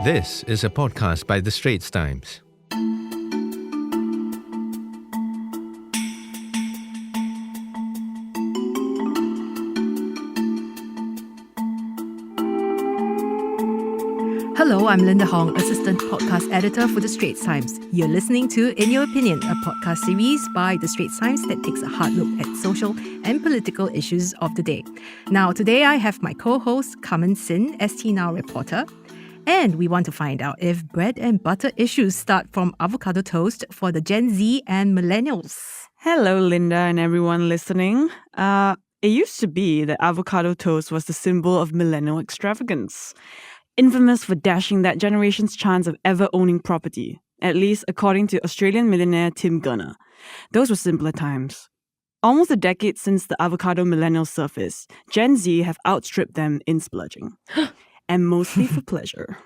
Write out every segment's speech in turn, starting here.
This is a podcast by the Straits Times. Hello, I'm Lynda Hong, Assistant Podcast Editor for The Straits Times. You're listening to In Your Opinion, a podcast series by The Straits Times that takes a hard look at social and political issues of the day. Now, today I have my co-host, Carmen Sin, STNow reporter, and we want to find out if bread and butter issues start from avocado toast for the Gen Z and millennials. Hello, Linda and everyone listening. It used to be that avocado toast was the symbol of millennial extravagance, infamous for dashing that generation's chance of ever owning property, at least according to Australian millionaire Tim Gurner. Those were simpler times. Almost a decade since the avocado millennial surfaced, Gen Z have outstripped them in splurging, and mostly for pleasure.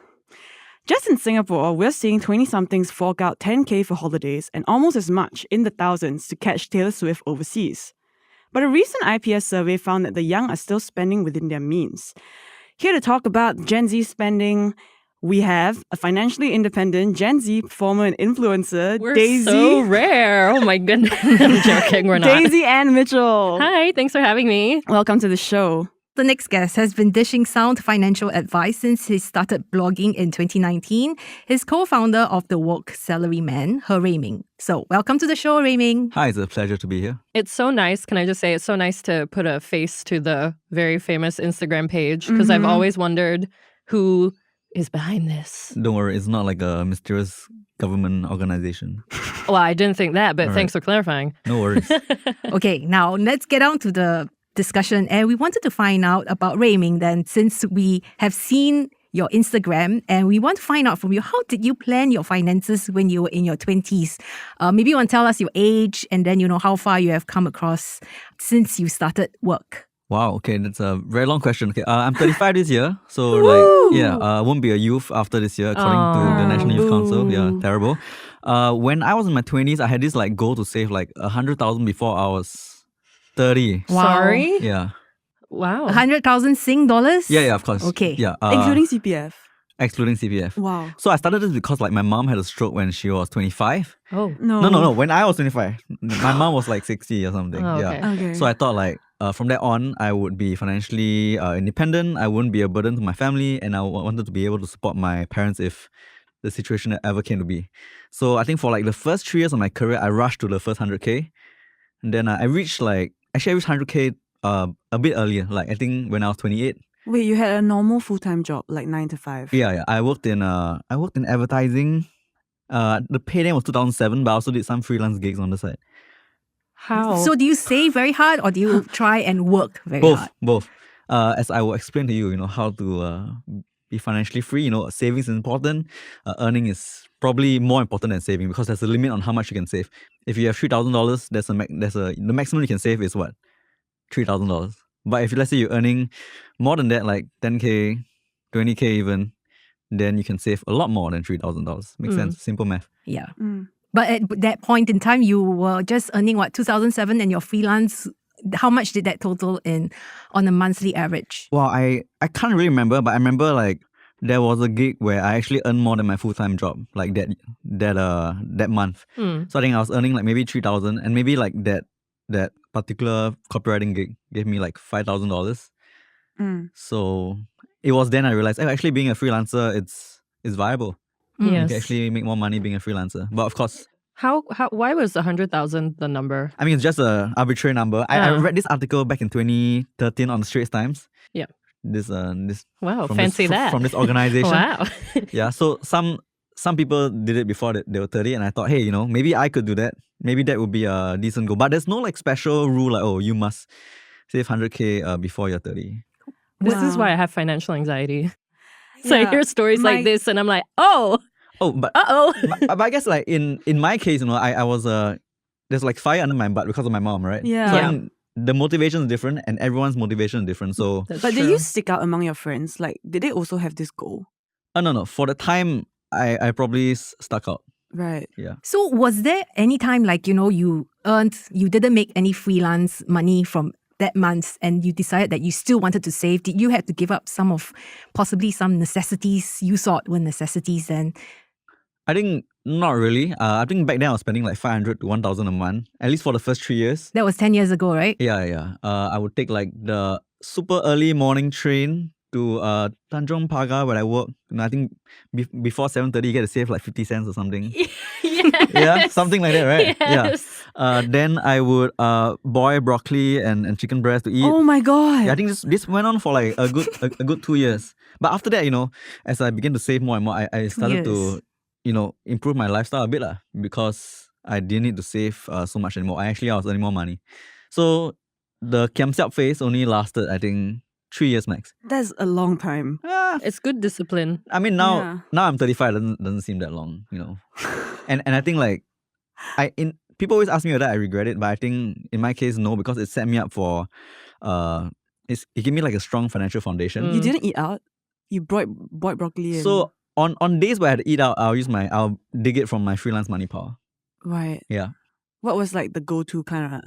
Just in Singapore, we're seeing 20-somethings fork out $10,000 for holidays and almost as much in the thousands to catch Taylor Swift overseas. But a recent IPS survey found that the young are still spending within their means. Here to talk about Gen Z spending, we have a financially independent Gen Z performer and influencer, We're Daisy. so rare. Oh my goodness. I'm joking, we're not. Daisy and Mitchell. Hi, thanks for having me. Welcome to the show. The next guest has been dishing sound financial advice since he started blogging in 2019. He's co-founder of the Woke Salaryman, Ruiming. So, welcome to the show, Ruiming. Hi, it's a pleasure to be here. It's so nice. Can I just say it's so nice to put a face to the very famous Instagram page because I've always wondered who is behind this. Don't worry, it's not like a mysterious government organization. Well, I didn't think that, but All thanks for clarifying. No worries. Okay, now let's get on to the discussion. And we wanted to find out about Ruiming then, since we have seen your Instagram and we want to find out from you, how did you plan your finances when you were in your 20s? Maybe you want to tell us your age and then, how far you have come across since you started work. Wow, okay, that's a very long question. Okay, I'm 35 this year, so won't be a youth after this year according to the National Youth Council. Yeah, terrible. When I was in my 20s, I had this goal to save 100,000 before I was 30. Wow. Sorry? Yeah. Wow. 100,000 Sing dollars? Yeah, of course. Okay. Yeah. Including CPF. Excluding CPF. Wow. So I started this because my mom had a stroke when she was 25. Oh. No. When I was 25, my mom was 60 or something. Oh, Yeah. okay. Okay. So I thought from that on, I would be financially independent. I wouldn't be a burden to my family, and I wanted to be able to support my parents if the situation ever came to be. So I think for the first 3 years of my career, I rushed to the first 100K, and then I reached I reached 100K a bit earlier. I think when I was 28. Wait, you had a normal full-time job, 9 to 5? Yeah. I worked in advertising. The pay then was 2007, but I also did some freelance gigs on the side. How? So do you save very hard or do you try and work very hard? Both. As I will explain to you, how to be financially free. Savings is important. Earning is probably more important than saving because there's a limit on how much you can save. If you have $3,000, the maximum you can save is what? $3,000. But if let's say you're earning more than that, 10K, 20K even, then you can save a lot more than $3,000. Makes sense? Simple math. Yeah. Mm. But at that point in time, you were just earning 2007 and your freelance, how much did that total in on a monthly average? Well, I can't really remember, but I remember there was a gig where I actually earned more than my full-time job, that month. So I think I was earning maybe 3,000, and maybe that particular copywriting gig gave me $5,000. So it was then I realized, actually being a freelancer, it's viable. You Yes. can actually make more money being a freelancer. But of course, Why was 100,000 the number? I mean, it's just an arbitrary number. I read this article back in 2013 on the Straits Times. Yeah. This Wow, from fancy that. from this organization. Wow. Yeah, so some people did it before they were 30, and I thought, hey, maybe I could do that. Maybe that would be a decent goal. But there's no special rule you must save 100K before you're 30. This is Wow. why I have financial anxiety. So I Yeah, hear stories like my- this and I'm like, oh, but uh-oh. but I guess in my case, I was there's fire under my butt because of my mom, right? Yeah. So I Yeah. think the motivation is different, and everyone's motivation is different. So That's But true. did you stick out among your friends? Did they also have this goal? no. For the time, I probably stuck out. Right. Yeah. So was there any time you didn't make any freelance money from that month and you decided that you still wanted to save, did you have to give up possibly some necessities you thought were necessities then? I think not really. I think back then I was spending like 500 to 1,000 a month, at least for the first 3 years. That was 10 years ago, right? Yeah. I would take like the super early morning train to Tanjong Pagar where I work. And I think before 7:30 you get to save like 50 cents or something. Yes. Yeah, something like that, right? Yes. Yeah. Then I would boil broccoli and chicken breast to eat. Oh my God. Yeah, I think this went on for like a good 2 years. But after that, as I began to save more and more, I started to, improve my lifestyle a bit because I didn't need to save so much anymore. I was earning more money. So the kiam siap phase only lasted, I think, 3 years max. That's a long time. It's good discipline. I mean, now I'm 35, it doesn't seem that long, and I think like, people always ask me whether I regret it, but I think in my case, no, because it set me up for, it gave me like a strong financial foundation. You didn't eat out? You bought broccoli and... So on days where I had to eat out, I'll dig it from my freelance money power. Right. Yeah. What was like the go-to kind of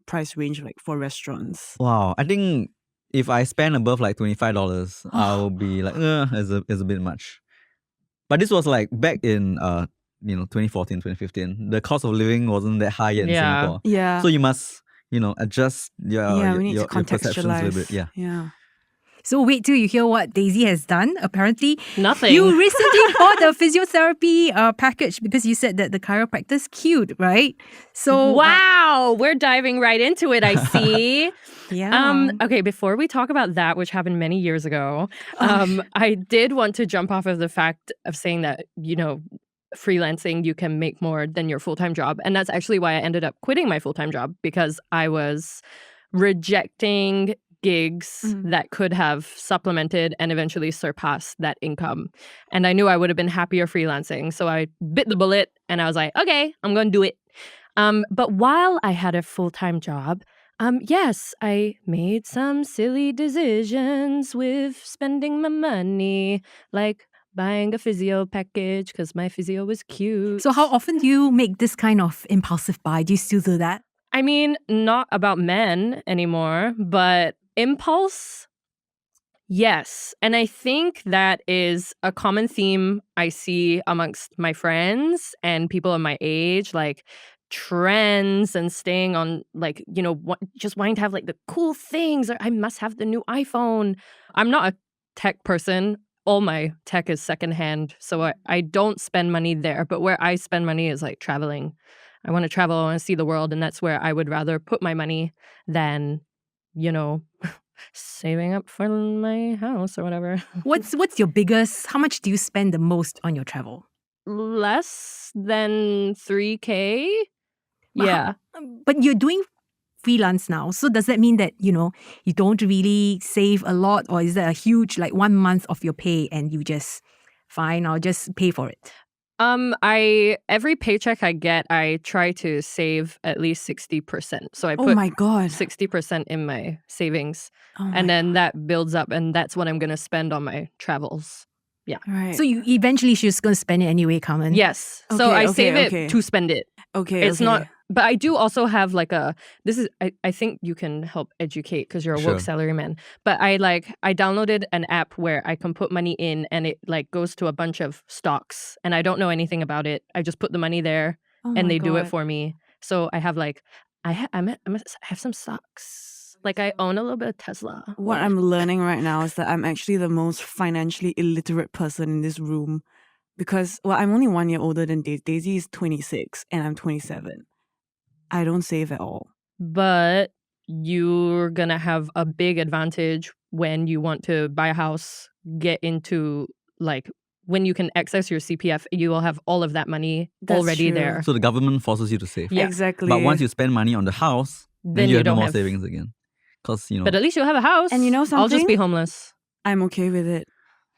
price range like for restaurants? Wow. I think if I spend above like $25, I'll be like, it's a bit much. But this was like back in 2014, 2015. The cost of living wasn't that high yet in Singapore. Yeah. So you must, adjust we need your to perceptions a little bit. Yeah. So wait till you hear what Daisy has done. Apparently, Nothing. You recently bought a physiotherapy package because you said that the chiropractor's cute, right? So wow, we're diving right into it, I see. yeah. Okay, before we talk about that, which happened many years ago, I did want to jump off of the fact of saying that, freelancing, you can make more than your full-time job. And that's actually why I ended up quitting my full-time job, because I was rejecting gigs that could have supplemented and eventually surpassed that income. And I knew I would have been happier freelancing. So I bit the bullet and I was like, okay, I'm going to do it. But while I had a full-time job, yes, I made some silly decisions with spending my money, like buying a physio package because my physio was cute. So how often do you make this kind of impulsive buy? Do you still do that? I mean, not about men anymore, but impulse, yes. And I think that is a common theme I see amongst my friends and people of my age, like trends and staying on, like, just wanting to have like the cool things, or I must have the new iPhone. I'm not a tech person. All my tech is secondhand, so I don't spend money there. But where I spend money is like traveling. I want to travel, I want to see the world, and that's where I would rather put my money than, saving up for my house or whatever. What's your biggest, how much do you spend the most on your travel? Less than 3K? Yeah. But you're doing freelance now. So does that mean that, you don't really save a lot, or is that a huge, like 1 month of your pay and you just, fine, I'll just pay for it? Every paycheck I get, I try to save at least 60%. So I Oh put my God. 60% in my savings, Oh my and then that builds up, and that's what I'm going to spend on my travels. Yeah. Right. So you eventually she's just going to spend it anyway, Carmen. Yes. So Okay, I okay, save okay. it to spend it. okay. It's not, but I do also have like I think you can help educate because you're a woke salaryman. But I downloaded an app where I can put money in and it like goes to a bunch of stocks, and I don't know anything about it. I just put the money there Oh and my they do it God. for me. So I have like, I have some stocks. Like I own a little bit of Tesla. What I'm learning right now is that I'm actually the most financially illiterate person in this room because, I'm only 1 year older than Daisy. Daisy is 26 and I'm 27. I don't save at all. But you're going to have a big advantage when you want to buy a house, get into like, when you can access your CPF, you will have all of that money That's already true. there. So the government forces you to save. Yeah. Exactly. But once you spend money on the house, then you have no more savings again. Because, But at least you'll have a house. And you know I'll just something? be homeless. I'm okay with it.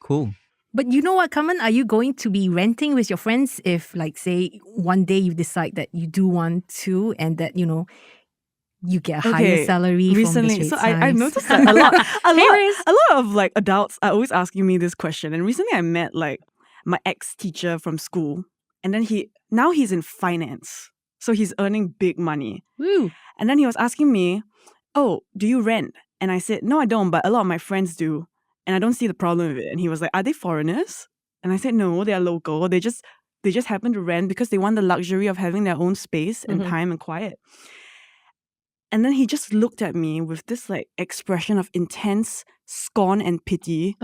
cool. But you know what, Carmen? Are you going to be renting with your friends if, like, say, one day you decide that you do want to and that, you get a higher salary recently. from the So Straits I've Times? noticed that a lot of like adults are always asking me this question. And recently I met like my ex-teacher from school, and then he's in finance. So he's earning big money. Woo. And then he was asking me, oh, do you rent? And I said, no, I don't, but a lot of my friends do. And I don't see the problem with it. And he was like, are they foreigners? And I said, no, they are local. They just happen to rent because they want the luxury of having their own space and time and quiet. And then he just looked at me with this like expression of intense scorn and pity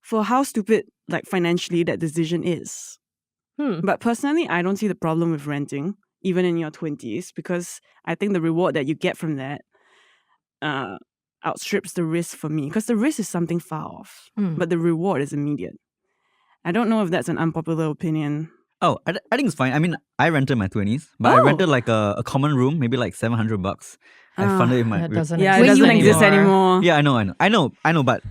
for how stupid like financially that decision is. But personally, I don't see the problem with renting, even in your 20s, because I think the reward that you get from that outstrips the risk for me, because the risk is something far off, but the reward is immediate. I don't know if that's an unpopular opinion. Oh, I think it's fine. I mean, I rented my 20s, but I rented like a common room, maybe like $700. I funded it with my... That doesn't It exist doesn't exist anymore. anymore. Yeah, I know, but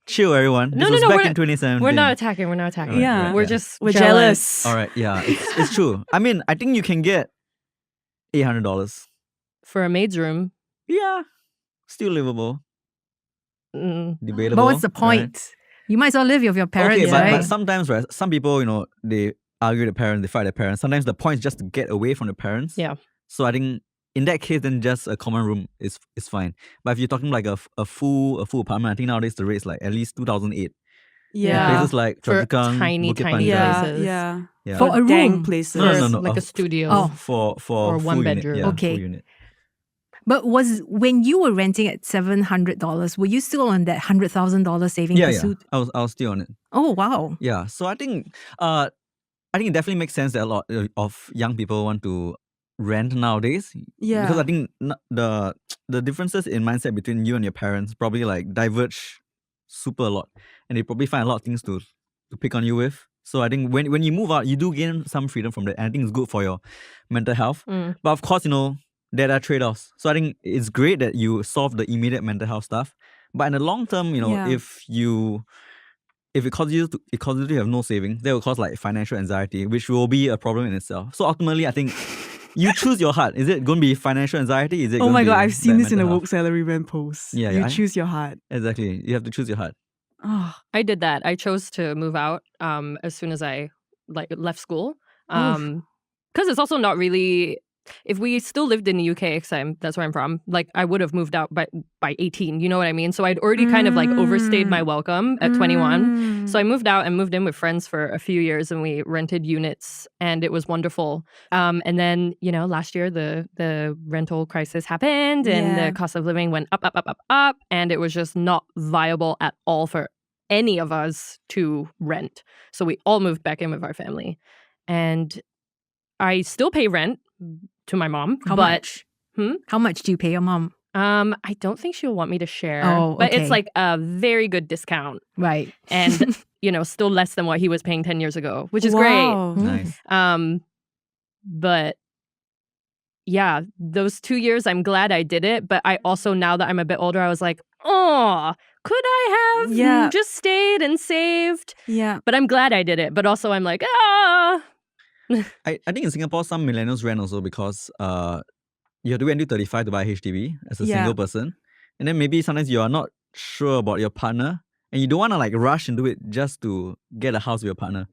chill, everyone. This was back in 2017. We're not attacking. Yeah. We're just We're jealous. jealous. All right, yeah, it's true. I mean, I think you can get $800. For a maid's room. Yeah, still livable. Debatable. But what's the point? Right? You might as well live with your parents, Okay, right? but sometimes, right, some people, they argue with the parents, they fight their parents. Sometimes the point is just to get away from the parents. Yeah. So I think in that case, then just a common room is fine. But if you're talking like a full apartment, I think nowadays the rate is like at least 2008. Yeah. Places like For Choa Chu Kang, tiny Bukit places. Panjang. Yeah. For a dang room? places. No. Like a studio. Oh. For Or full one unit, bedroom. yeah, Okay. full unit. But when you were renting at $700, were you still on that $100,000 saving Yeah. pursuit? I was still on it. Oh, wow. Yeah. So I think it definitely makes sense that a lot of young people want to rent nowadays. Yeah. Because I think the differences in mindset between you and your parents probably like diverge super a lot, and they probably find a lot of things to pick on you with. So I think when you move out, you do gain some freedom from that, and I think it's good for your mental health. But of course, there are trade-offs. So I think it's great that you solve the immediate mental health stuff. But in the long term, Yeah. if it causes you to have no savings, that will cause like financial anxiety, which will be a problem in itself. So ultimately, I think you choose your heart. Is it going to be financial anxiety? Is it? Oh going my to god, be I've seen bad this in a mental Woke health? Salaryman post. Yeah, You yeah. choose your heart. Exactly. You have to choose your heart. Oh. I did that. I chose to move out as soon as I left school. Because it's also not really... If we still lived in the UK, because that's where I'm from, like I would have moved out by 18, you know what I mean? So I'd already kind of like overstayed my welcome at 21. So I moved out and moved in with friends for a few years, and we rented units, and it was wonderful. And then, last year the rental crisis happened, and Yeah. the cost of living went up, and it was just not viable at all for any of us to rent. So we all moved back in with our family. And I still pay rent to my mom. How much? Hmm? How much do you pay your mom? I don't think she'll want me to share. Oh, But okay. it's like a very good discount. Right. And, still less than what he was paying 10 years ago, which is great. Wow. Nice. But yeah, those 2 years, I'm glad I did it. But I also, now that I'm a bit older, I was like, oh, could I have Yeah. just stayed and saved? Yeah. But I'm glad I did it. But also I'm like, I think in Singapore, some millennials rent also because you have to wait until 35 to buy HDB as a Yeah. single person. And then maybe sometimes you are not sure about your partner, and you don't want to like rush into it just to get a house with your partner.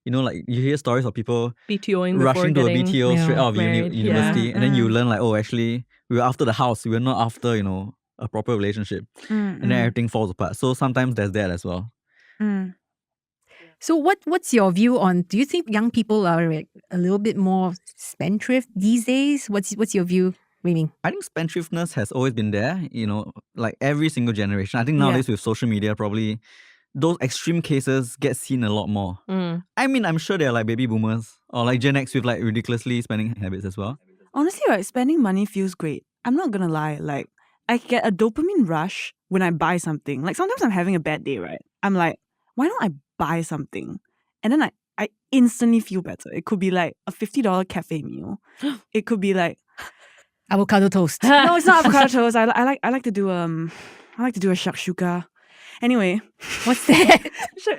Like you hear stories of people BTOing before rushing to a getting BTO straight out of married. university, Yeah. and then you learn like, oh, actually, we were after the house. We were not after, a proper relationship. And then everything falls apart. So sometimes there's that as well. So what's your view on, do you think young people are like a little bit more spendthrift these days? What's your view, Ruiming? I think spendthriftness has always been there, like every single generation. I think nowadays with social media, probably those extreme cases get seen a lot more. I mean, I'm sure there are like baby boomers or like Gen X with like ridiculously spending habits as well. Honestly, right, spending money feels great. I'm not gonna lie. Like, I get a dopamine rush when I buy something. Like, sometimes I'm having a bad day, right? I'm like, why don't I buy something? And then I instantly feel better. It could be like a $50 cafe meal. It could be like, Avocado toast. no, it's not avocado toast. I like to do a shakshuka. Anyway, What's that?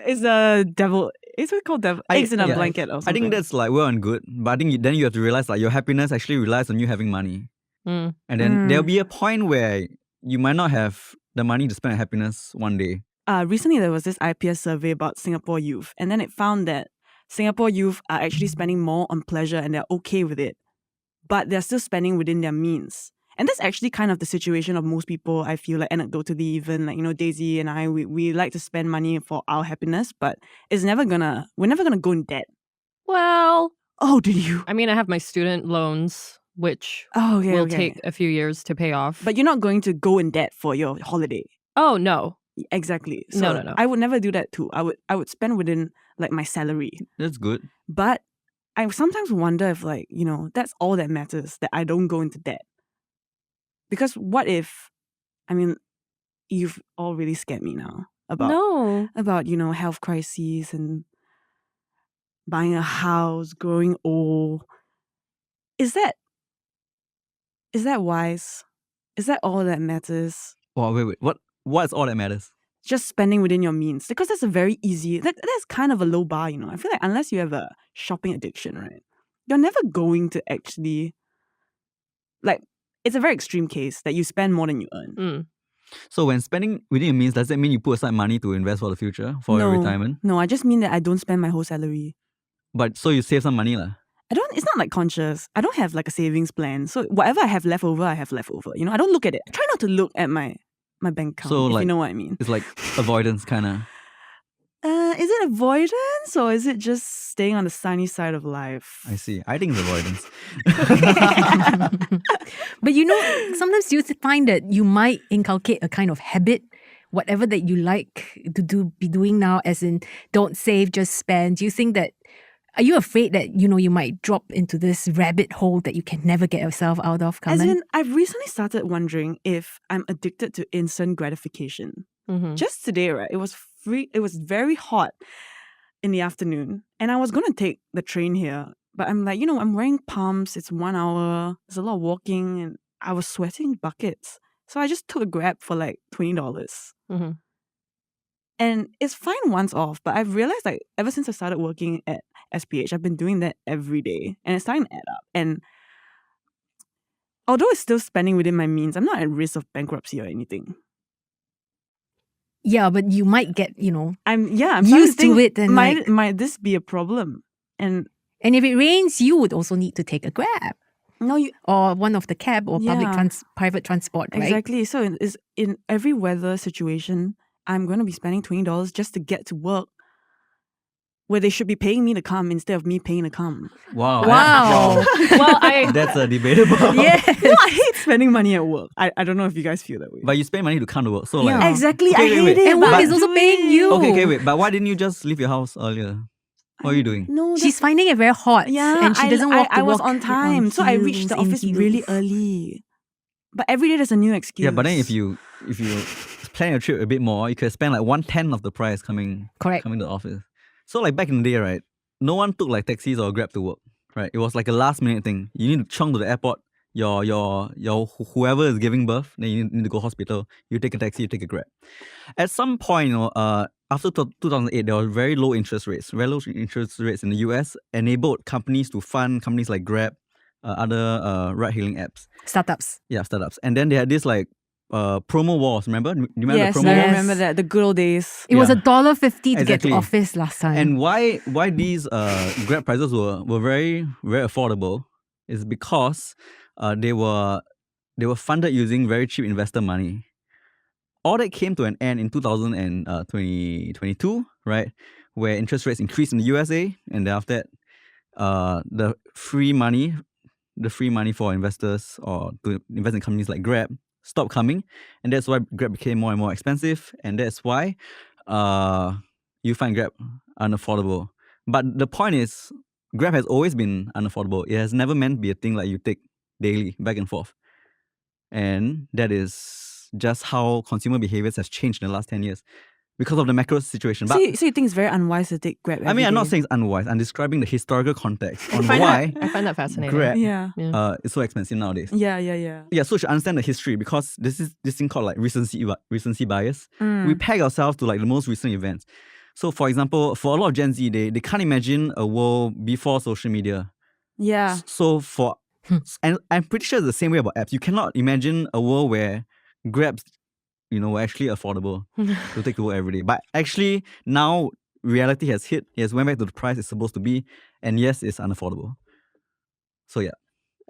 it's a devil. Is it called devil? Eggs in a yeah, blanket or I something. think that's like well and good, but I think then you have to realize like your happiness actually relies on you having money. And then there'll be a point where you might not have the money to spend on happiness one day. Recently there was this IPS survey about Singapore youth, and then it found that Singapore youth are actually spending more on pleasure and they're okay with it, but they're still spending within their means. And that's actually kind of the situation of most people, I feel like, anecdotally even, like, Daisy and I, we like to spend money for our happiness, but we're never gonna go in debt. Well, Oh, did you? I mean, I have my student loans, which Oh, okay, will okay. take a few years to pay off. But you're not going to go in debt for your holiday. Oh, no. Exactly. So No. I would never do that too. I would spend within like my salary. That's good. But I sometimes wonder if that's all that matters, that I don't go into debt. Because what if, I mean, you've all really scared me now about health crises and buying a house, growing old. Is that wise? Is that all that matters? Wow, wait. What's all that matters? Just spending within your means, because that's a very easy. That's kind of a low bar, I feel like unless you have a shopping addiction, right? You're never going to actually, like, it's a very extreme case that you spend more than you earn. So when spending within your means, does that mean you put aside money to invest for the future, for your retirement? No, I just mean that I don't spend my whole salary. But so you save some money lah. It's not like conscious. I don't have like a savings plan. So whatever I have left over, I have left over. I don't look at it. I try not to look at my bank account, So, if you know what I mean. It's like avoidance kind of. Is it avoidance or is it just staying on the sunny side of life? I see. I think it's avoidance. But sometimes you find that you might inculcate a kind of habit, whatever that you like to be doing now, as in don't save, just spend. Do you think that, are you afraid that, you might drop into this rabbit hole that you can never get yourself out of, Carmen? As in, I've recently started wondering if I'm addicted to instant gratification. Mm-hmm. Just today, right? It was very hot in the afternoon, and I was going to take the train here. But I'm like, I'm wearing pumps. It's 1 hour. There's a lot of walking, and I was sweating buckets. So I just took a Grab for like $20. Mm-hmm. And it's fine once off, but I've realized, like, ever since I started working at SPH, I've been doing that every day, and it's starting to add up. And although it's still spending within my means, I'm not at risk of bankruptcy or anything. Yeah, but you might get, I'm used to it, and might this be a problem? And if it rains, you would also need to take a Grab. No, or one of the cab or private transport, right? Exactly. So in every weather situation, I'm going to be spending $20 just to get to work, where they should be paying me to come instead of me paying to come. Wow. Well, That's debatable. Yeah. No, I hate spending money at work. I don't know if you guys feel that way. But you spend money to come to work. So Yeah. like, Exactly. Okay, I hate wait. it. And but work I is also do paying it. you. okay, wait. But why didn't you just leave your house earlier? What are you doing? No, She's finding it very hot. yeah, and she doesn't walk I to was work on time, so I reached the heels, in office really heels. early. But every day there's a new excuse. Yeah, but then if you plan your trip a bit more, you could spend like 1/10 of the price coming Correct. to the office. So like back in the day, right? No one took like taxis or Grab to work, right? It was like a last minute thing. You need to chunk to the airport. Your whoever is giving birth, then you need to go hospital. You take a taxi, you take a Grab. At some point, after 2008, there were very low interest rates. Very low interest rates in the US enabled companies to fund companies like Grab, other ride-hailing apps. Startups. Yeah, startups. And then they had this like promo wars. Remember? Do you remember yes, the promo I wars? remember that, the good old days. It was Yeah. $1.50 to get Exactly. to office last time. And why these Grab prices were very, very affordable is because they were funded using very cheap investor money. All that came to an end in 2022, right? Where interest rates increased in the USA, and then after that, the free money for investors or to invest in companies like Grab stopped coming, and that's why Grab became more and more expensive, and that's why you find Grab unaffordable. But the point is, Grab has always been unaffordable. It has never meant to be a thing like you take daily, back and forth. And that is just how consumer behaviors has changed in the last 10 years because of the macro situation. But So you think it's very unwise to take Grab I mean, every I'm not day? saying it's unwise. I'm describing the historical context on I why find that fascinating. Grab Yeah. is so expensive nowadays. Yeah. Yeah, so you should understand the history because this thing called like recency bias. Mm. We peg ourselves to like the most recent events. So for example, for a lot of Gen Z, they can't imagine a world before social media. Yeah. So and I'm pretty sure it's the same way about apps. You cannot imagine a world where Grabs, were actually affordable to take to work every day. But actually now reality has hit. It has went back to the price it's supposed to be, and yes, it's unaffordable. So yeah.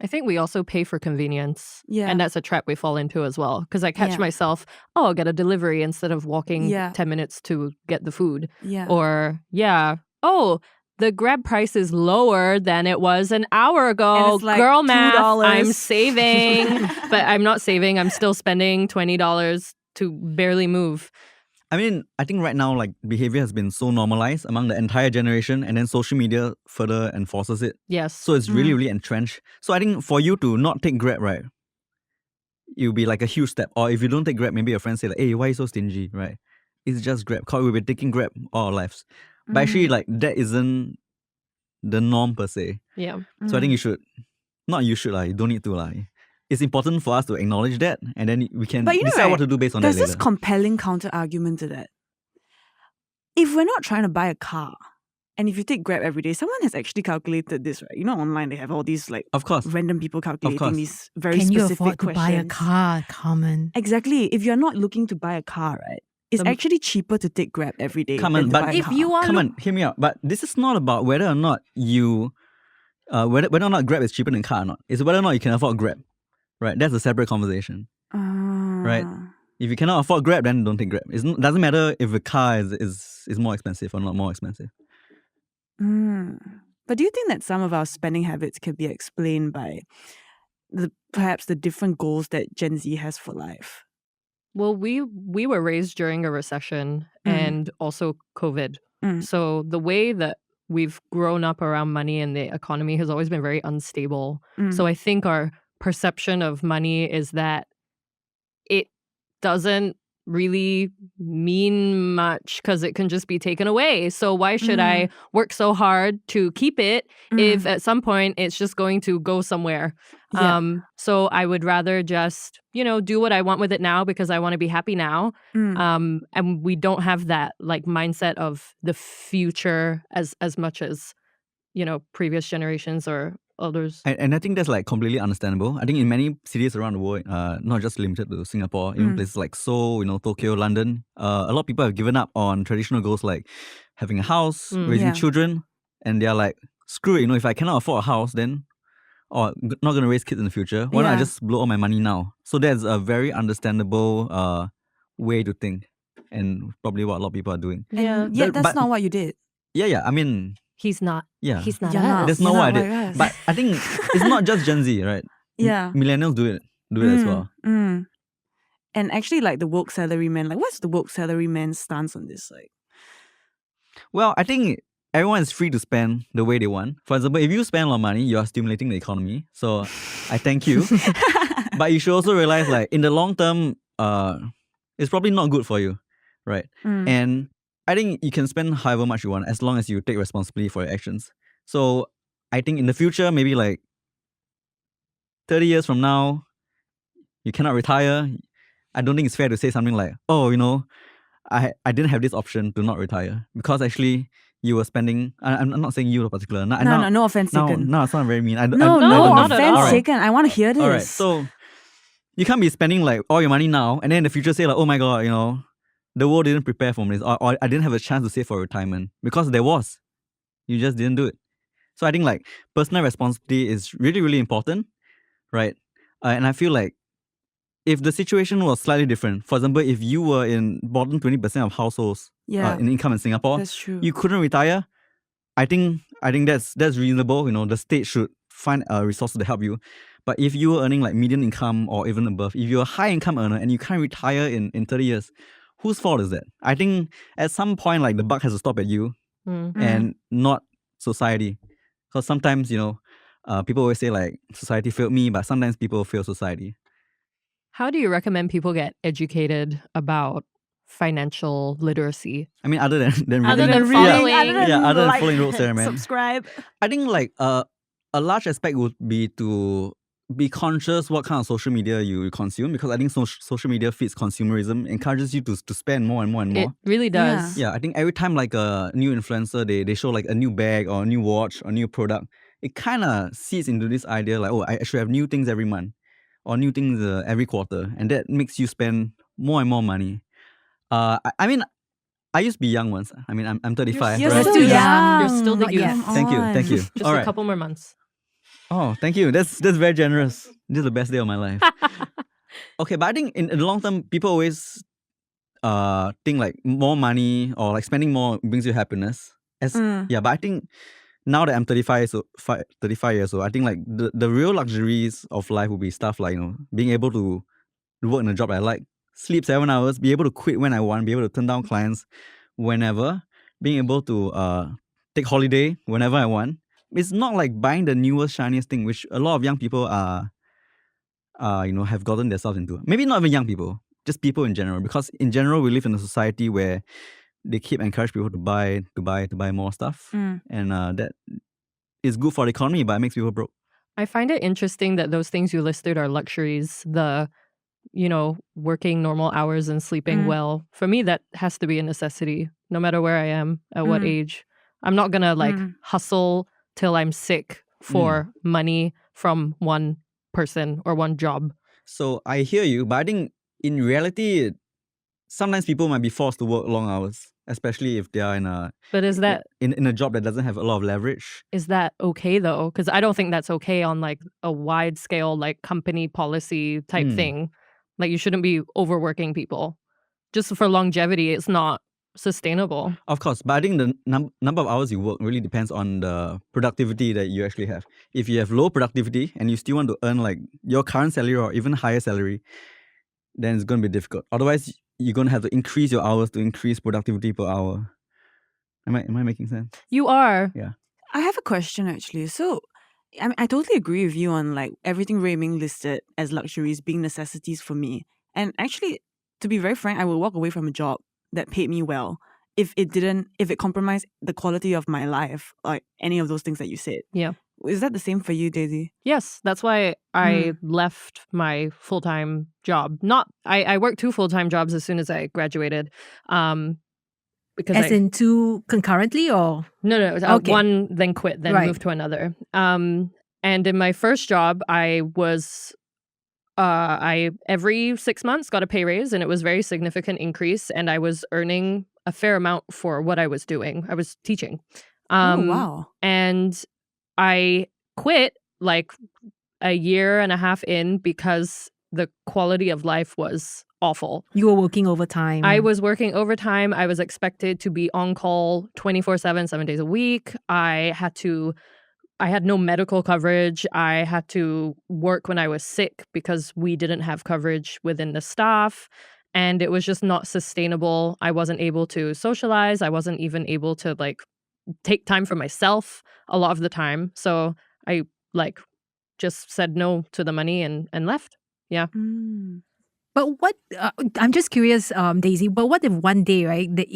I think we also pay for convenience. Yeah. And that's a trap we fall into as well. Because I catch Yeah. myself, I'll get a delivery instead of walking Yeah. 10 minutes to get the food. Yeah. Or, the Grab price is lower than it was an hour And ago. it's like Girl math, $2. I'm saving. But I'm not saving. I'm still spending $20 to barely move. I mean, I think right now, like, behavior has been so normalized among the entire generation, and then social media further enforces it. Yes. So it's really, really entrenched. So I think for you to not take Grab, right, it'll be like a huge step. Or if you don't take Grab, maybe your friends say, like, hey, why are you so stingy, right? It's just Grab. Because we've been taking Grab all our lives. But actually, like, that isn't the norm per se. Yeah. So I think you should, you don't need to. It's important for us to acknowledge that, and then we can But you know, decide right, what to do based on There's that later. this compelling counter argument to that. If we're not trying to buy a car, and if you take Grab every day, someone has actually calculated this, right? You know, online they have all these like Of course. random people calculating course. these very Can you specific afford to questions. buy a car, Carmen? Exactly. If you're not looking to buy a car, right, it's actually cheaper to take Grab every day Come on, than to but buy a if car. you are Come on, hear me out. But this is not about whether or not you, whether or not Grab is cheaper than car or not. It's whether or not you can afford Grab, right? That's a separate conversation, right? If you cannot afford Grab, then don't take Grab. It doesn't matter if a car is more expensive or not more expensive. But do you think that some of our spending habits can be explained by perhaps the different goals that Gen Z has for life? Well, we were raised during a recession and also COVID. So the way that we've grown up around money and the economy has always been very unstable. So I think our perception of money is that it doesn't really mean much because it can just be taken away. So why should I work so hard to keep it if at some point it's just going to go somewhere? Yeah. So I would rather just, do what I want with it now because I want to be happy now. And we don't have that like mindset of the future as much as, previous generations or others. And I think that's like completely understandable. I think in many cities around the world, not just limited to Singapore, even places like Seoul, Tokyo, London, a lot of people have given up on traditional goals like having a house, raising children, and they're like, screw it, if I cannot afford a house, then not going to raise kids in the future, why not I just blow all my money now? So that's a very understandable way to think, and probably what a lot of people are doing. And yet that's not what you did. Yeah, I mean... He's not. Yeah. He's not You're us. not. That's not You're what I not did. like us. But I think it's not just Gen Z, right? Yeah. Millennials do it as well. And actually, like the woke salaryman, like what's the woke salaryman stance on this? Like, Well, I think everyone is free to spend the way they want. For example, if you spend a lot of money, you are stimulating the economy. So I thank you. But you should also realize, like, in the long term, it's probably not good for you, right? And I think you can spend however much you want as long as you take responsibility for your actions. So I think in the future, maybe like 30 years from now, you cannot retire. I don't think it's fair to say something like, I didn't have this option to not retire because actually you were spending. I'm not saying you in particular. no offense taken. No, it's not very mean. No not at all. offense taken. I want to hear this. All right, so you can't be spending like all your money now and then in the future say like, oh my God, the world didn't prepare for this, or I didn't have a chance to save for retirement because there was. You just didn't do it. So I think like personal responsibility is really, really important, right? And I feel like if the situation was slightly different, for example, if you were in bottom 20% of households in income in Singapore, That's true. you couldn't retire. I think that's reasonable. The state should find resources to help you. But if you were earning like median income or even above, if you're a high income earner and you can't retire in 30 years, whose fault is that? I think at some point, like the buck has to stop at you and not society. Because sometimes, people always say like society failed me, but sometimes people fail society. How do you recommend people get educated about financial literacy? I mean, other than Other reading, than following. other than following Woke Salaryman. Subscribe. I think like a large aspect would be to be conscious what kind of social media you consume, because I think social media feeds consumerism, encourages you to spend more and more and more. It really does. Yeah, I think every time like a new influencer, they show like a new bag or a new watch or a new product, it kind of seeds into this idea like, oh, I should have new things every month or new things every quarter, and that makes you spend more and more money. I mean, I used to be young once. I mean, I'm 35. You're right? still young. You're still the Not youth. yet. Thank you. Just All a right. couple more months. Oh, thank you. That's very generous. This is the best day of my life. Okay, but I think in the long term, people always think like more money or like spending more brings you happiness. But I think now that I'm 35 years old, I think like the real luxuries of life will be stuff like, being able to work in a job I like, sleep 7 hours, be able to quit when I want, be able to turn down clients whenever, being able to take holiday whenever I want. It's not like buying the newest, shiniest thing, which a lot of young people have gotten themselves into. Maybe not even young people, just people in general. Because in general, we live in a society where they keep encourage people to buy more stuff, and that is good for the economy, but it makes people broke. I find it interesting that those things you listed are luxuries. The, working normal hours and sleeping well. For me, that has to be a necessity, no matter where I am, at what age. I'm not gonna hustle till I'm sick for money from one person or one job. So I hear you, but I think in reality, sometimes people might be forced to work long hours, especially if they are in a job that doesn't have a lot of leverage. Is that okay though? Because I don't think that's okay on like a wide scale, like company policy type thing. Like you shouldn't be overworking people. Just for longevity, it's not sustainable. Of course, but I think the number of hours you work really depends on the productivity that you actually have. If you have low productivity and you still want to earn like your current salary or even higher salary, then it's going to be difficult. Otherwise, you're going to have to increase your hours to increase productivity per hour. Am I making sense? You are. Yeah. I have a question actually. So, I totally agree with you on like everything Ruiming listed as luxuries being necessities for me. And actually, to be very frank, I would walk away from a job that paid me well if it compromised the quality of my life, like any of those things that you said. Yeah. Is that the same for you, Daisy? Yes, that's why I left my full-time job. I worked 2 full-time jobs as soon as I graduated. Because in 2 concurrently or? No. Okay. One, then quit, then moved to another. And in my first job, I every 6 months got a pay raise, and it was a very significant increase, and I was earning a fair amount for what I was doing. I was teaching. Oh, wow. And I quit like a year and a half in because the quality of life was awful. You were working overtime. I was working overtime. I was expected to be on call 24/7, 7 days a week. I had no medical coverage. I had to work when I was sick because we didn't have coverage within the staff. And it was just not sustainable. I wasn't able to socialize. I wasn't even able to like take time for myself a lot of the time. So I just said no to the money and left. Yeah. But what, I'm just curious, Daisy, but what if one day, right, that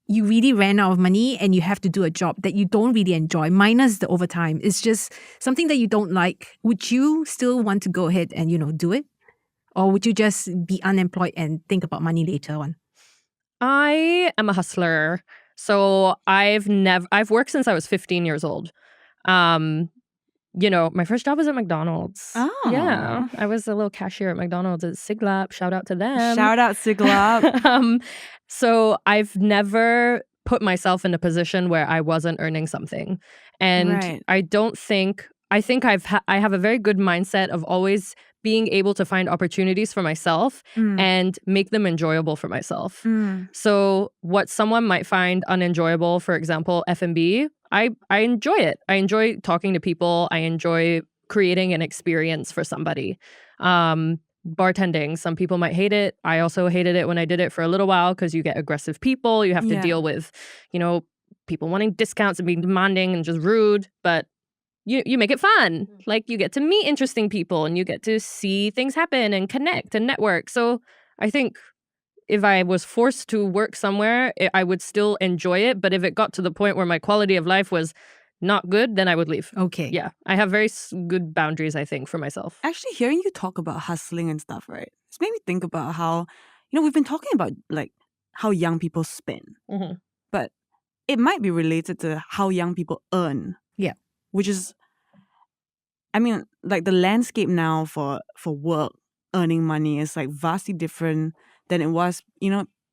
you really ran out of money and you have to do a job that you don't really enjoy, minus the overtime, it's just something that you don't like. Would you still want to go ahead and, do it? Or would you just be unemployed and think about money later on? I am a hustler. So I've worked since I was 15 years old. My first job was at McDonald's. Oh. Yeah. I was a little cashier at McDonald's at Siglap. Shout out to them. Shout out Siglap. So I've never put myself in a position where I wasn't earning something. And I think I have a very good mindset of always being able to find opportunities for myself and make them enjoyable for myself. So what someone might find unenjoyable, for example, F&B, I enjoy it. I enjoy talking to people. I enjoy creating an experience for somebody. Bartending, some people might hate it. I also hated it when I did it for a little while because you get aggressive people. You have to deal with, people wanting discounts and being demanding and just rude. But you make it fun. Like you get to meet interesting people and you get to see things happen and connect and network. So I think if I was forced to work somewhere, I would still enjoy it. But if it got to the point where my quality of life was not good, then I would leave. Okay. Yeah. I have very good boundaries, I think, for myself. Actually, hearing you talk about hustling and stuff, right? It's made me think about how, we've been talking about like how young people spend. But it might be related to how young people earn. Yeah. Which is, like the landscape now for work, earning money is like vastly different than it was,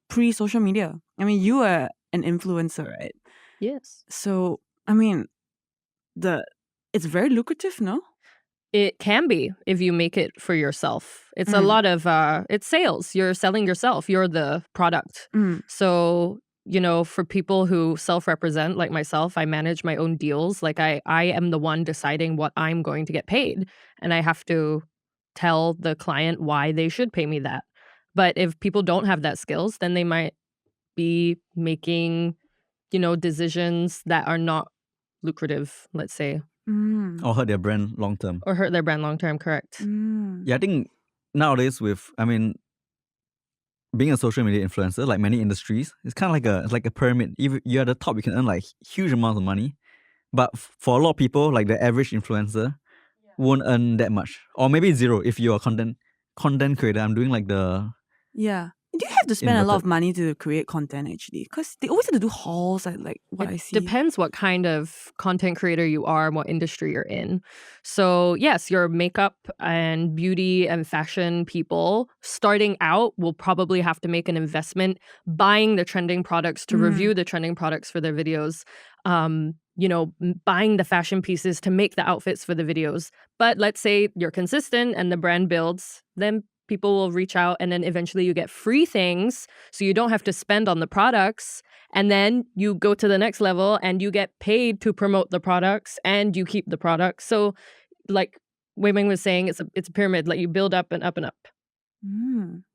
pre-social media. You are an influencer, right? Yes. So, it's very lucrative, no? It can be if you make it for yourself. It's a lot of it's sales. You're selling yourself. You're the product. So, for people who self-represent like myself, I manage my own deals. Like I am the one deciding what I'm going to get paid, and I have to tell the client why they should pay me that. But if people don't have that skills, then they might be making, decisions that are not lucrative, let's say. Or hurt their brand long term. Or hurt their brand long term, correct. Yeah, I think nowadays being a social media influencer, like many industries, it's kind of like a pyramid. If you're at the top, you can earn like huge amounts of money. But for a lot of people, like the average influencer won't earn that much. Or maybe zero if you're a content creator. I'm doing like the... Yeah. Do you have to spend a lot of money to create content actually? Because they always have to do hauls, like what I see. Depends what kind of content creator you are and what industry you're in. So yes, your makeup and beauty and fashion people starting out will probably have to make an investment buying the trending products to review the trending products for their videos. Buying the fashion pieces to make the outfits for the videos. But let's say you're consistent and the brand builds, then people will reach out, and then eventually you get free things, so you don't have to spend on the products, and then you go to the next level and you get paid to promote the products and you keep the products. So like Weiming was saying, it's a pyramid, like you build up and up and up.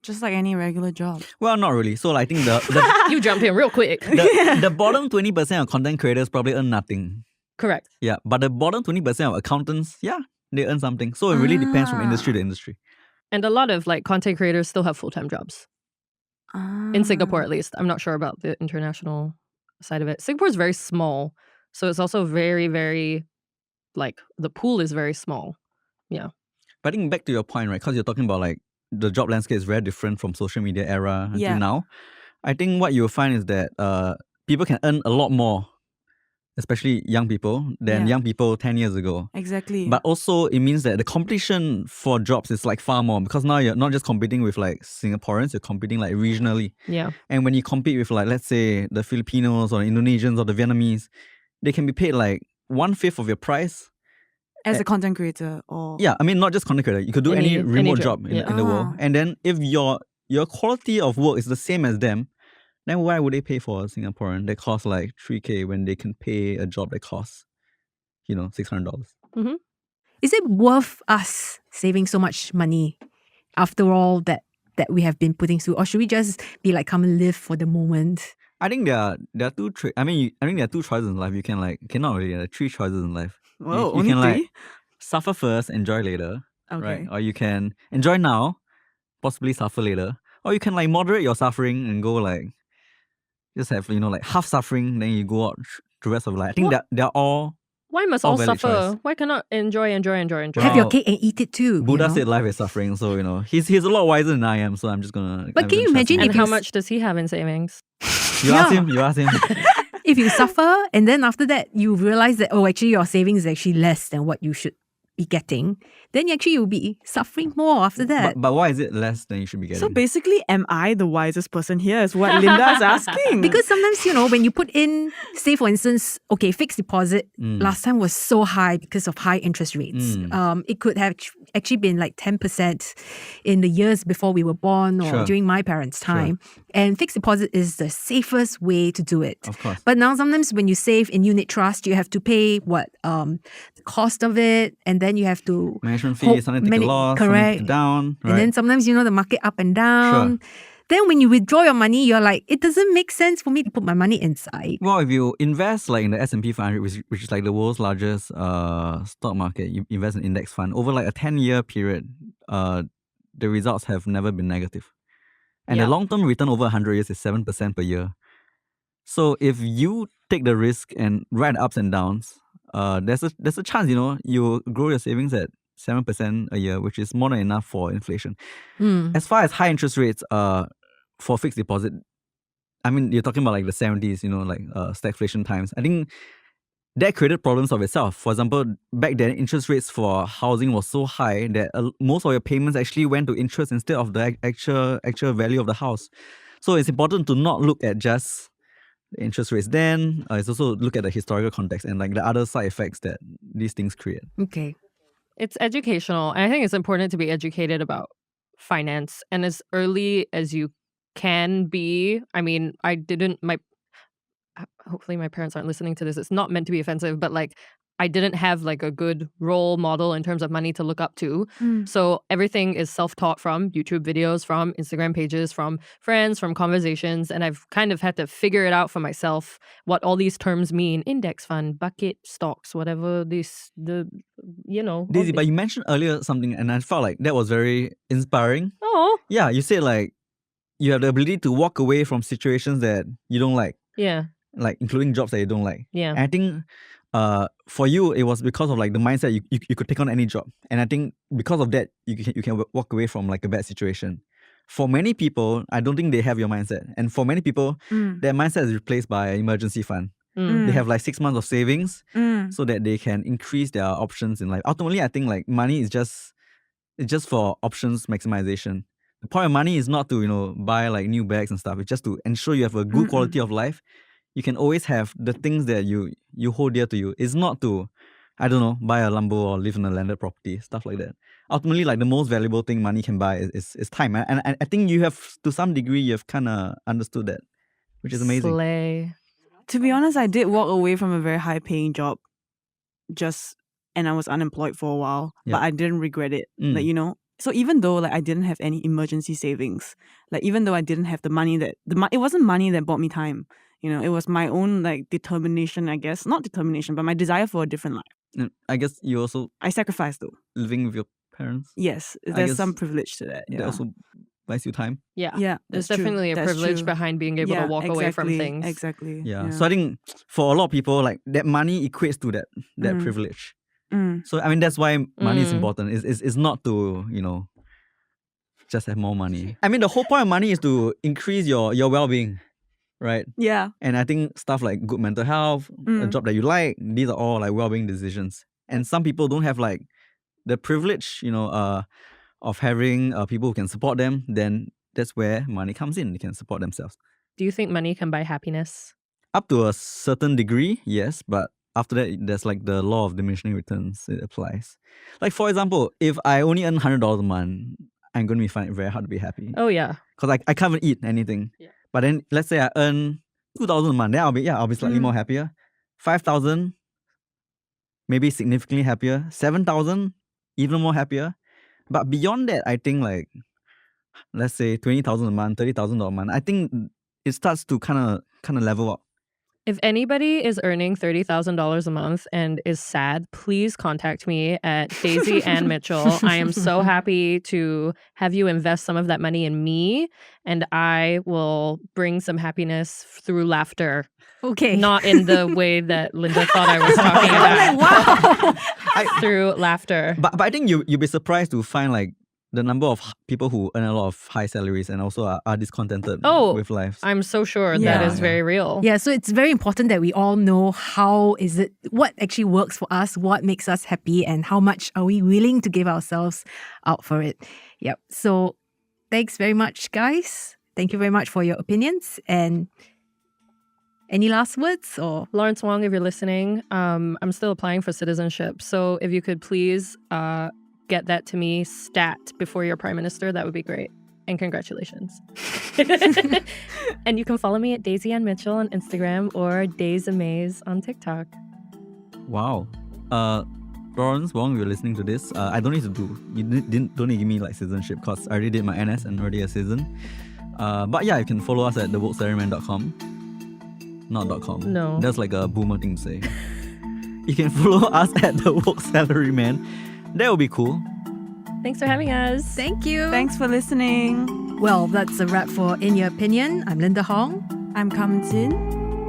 Just like any regular job. Well, not really. So I think the You jumped in real quick. the bottom 20% of content creators probably earn nothing. Correct. Yeah, but the bottom 20% of accountants, they earn something. So it really depends from industry to industry. And a lot of like content creators still have full-time jobs. In Singapore, at least. I'm not sure about the international side of it. Singapore is very small. So it's also very, very, like, the pool is very small. Yeah. But I think back to your point, right? Because you're talking about like the job landscape is very different from social media era until now. I think what you'll find is that people can earn a lot more, especially young people, than young people 10 years ago. Exactly. But also it means that the competition for jobs is like far more, because now you're not just competing with like Singaporeans, you're competing like regionally. Yeah. And when you compete with like, let's say the Filipinos or the Indonesians or the Vietnamese, they can be paid like 1/5 of your price. As a content creator or... Yeah, I mean, not just content creator. You could do any remote job in the world. And then if your quality of work is the same as them, then why would they pay for a Singaporean that costs like 3K when they can pay a job that costs, $600? Mm-hmm. Is it worth us saving so much money after all that we have been putting through? Or should we just be like, come and live for the moment? I think there are two I think there are two choices in life. You can not really, there are three choices in life. Whoa, you only can three? like suffer first, enjoy later. Okay. Right? Or you can enjoy now, possibly suffer later. Or you can like moderate your suffering and go like, just have, like half suffering, then you go out the rest of life. I think that they're all... Why must all suffer? Choice. Why cannot enjoy? Have your cake and eat it too. Buddha said life is suffering, so he's a lot wiser than I am, so I'm just gonna... But can you imagine and how much does he have in savings? You ask him. If you suffer and then after that you realize that, actually your savings is actually less than what you should be getting, then actually you'll be suffering more after that. But why is it less than you should be getting? So basically, am I the wisest person here is what Lynda is asking. Because sometimes, when you put in, say for instance, fixed deposit last time was so high because of high interest rates. It could have actually been like 10% in the years before we were born or during my parents' time. Sure. And fixed deposit is the safest way to do it. Of course. But now sometimes when you save in unit trust, you have to pay the cost of it, and then you have to management fees, something take a loss, correct, something down, right? And then sometimes the market up and down. Sure. Then when you withdraw your money, you're like, it doesn't make sense for me to put my money inside. Well, if you invest like in the S&P 500, which is like the world's largest stock market, you invest in index fund over like a 10-year period, the results have never been negative. And the long-term return over 100 years is 7% per year. So if you take the risk and ride ups and downs, there's a chance, you grow your savings at 7% a year, which is more than enough for inflation. As far as high interest rates for fixed deposit, I mean, you're talking about like the 70s, like stagflation times. I think that created problems of itself. For example, back then, interest rates for housing was so high that most of your payments actually went to interest instead of the actual value of the house. So it's important to not look at just the interest rates then. It's also look at the historical context and like the other side effects that these things create. Okay. It's educational. And I think it's important to be educated about finance. And as early as you can be, I mean, hopefully my parents aren't listening to this. It's not meant to be offensive, but like I didn't have like a good role model in terms of money to look up to. So everything is self-taught from YouTube videos, from Instagram pages, from friends, from conversations. And I've kind of had to figure it out for myself what all these terms mean. Index fund, bucket stocks, whatever Daisy, all but you mentioned earlier something and I felt like that was very inspiring. Oh. Yeah, you said like you have the ability to walk away from situations that you don't like. Yeah. Like including jobs that you don't like. Yeah. And I think for you it was because of like the mindset you could take on any job. And I think because of that you can walk away from like a bad situation. For many people, I don't think they have your mindset. And for many people, their mindset is replaced by an emergency fund. They have like 6 months of savings so that they can increase their options in life. Ultimately, I think like money is just for options maximization. The point of money is not to, buy like new bags and stuff. It's just to ensure you have a good quality of life. You can always have the things that you hold dear to you. It's not to, I don't know, buy a Lambo or live in a landed property, stuff like that. Ultimately, like the most valuable thing money can buy is time. And I think you have, to some degree, you've kind of understood that, which is amazing. Slay. To be honest, I did walk away from a very high-paying job and I was unemployed for a while, but I didn't regret it. Like, so even though like I didn't have any emergency savings, like even though I didn't have the money it wasn't money that bought me time. It was my own like determination, I guess. Not determination, but my desire for a different life. And I guess you also I sacrificed though. living with your parents. Yes, there's some privilege to that. Yeah. That also buys you time. Yeah. Yeah, There's that's true. definitely a That's privilege true. behind being able to walk away from things. Exactly. Yeah. So I think for a lot of people, like that money equates to that privilege. So I mean that's why money is important. It's not to, just have more money. I mean the whole point of money is to increase your well-being. Right? Yeah. And I think stuff like good mental health, a job that you like, these are all like well-being decisions. And some people don't have like the privilege, of having people who can support them. Then that's where money comes in. They can support themselves. Do you think money can buy happiness? Up to a certain degree, yes. But after that, there's like the law of diminishing returns. It applies. Like for example, if I only earn $100 a month, I'm going to find it very hard to be happy. Oh yeah. Because I can't even eat anything. Yeah. But then let's say I earn 2,000 a month, then I'll be slightly more happier. 5,000, maybe significantly happier. 7,000, even more happier. But beyond that, I think like, let's say 20,000 a month, $30,000 a month, I think it starts to kind of level up. If anybody is earning $30,000 a month and is sad, please contact me at Daisy and Mitchell. I am so happy to have you invest some of that money in me, and I will bring some happiness through laughter. Okay. Not in the way that Lynda thought I was talking about. Wow. Through laughter. But I think you'll be surprised to find like the number of people who earn a lot of high salaries and also are discontented with life. I'm so sure that is very real. Yeah, so it's very important that we all know what actually works for us, what makes us happy, and how much are we willing to give ourselves out for it. Yep. So thanks very much, guys. Thank you very much for your opinions. And any last words? Or Lawrence Wong, if you're listening, I'm still applying for citizenship. So if you could please get that to me stat before you're prime minister, that would be great. And congratulations. And you can follow me at Daisy and Mitchell on Instagram or Days Amaze on TikTok. Wow. Lawrence Wong, if you're listening to this, I don't need to don't need to give me like citizenship because I already did my NS and already a citizen. But yeah, you can follow us at thewokesalaryman.com. Not .com. No. That's like a boomer thing to say. You can follow us at the Woke Salaryman. That would be cool. Thanks for having us. thank you. Thanks for listening. Well, that's a wrap for In Your Opinion. I'm Lynda Hong. I'm Carmen Sin,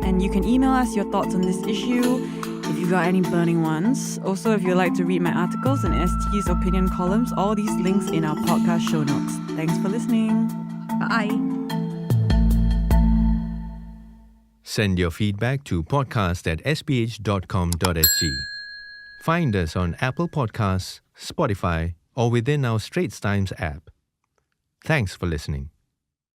and you can email us your thoughts on this issue if you've got any burning ones. Also, if you'd like to read my articles and ST's opinion columns, all these links in our podcast show notes. Thanks for listening. Bye. Send your feedback to podcast@sph.com.sg. Find us on Apple Podcasts, Spotify, or within our Straits Times app. Thanks for listening.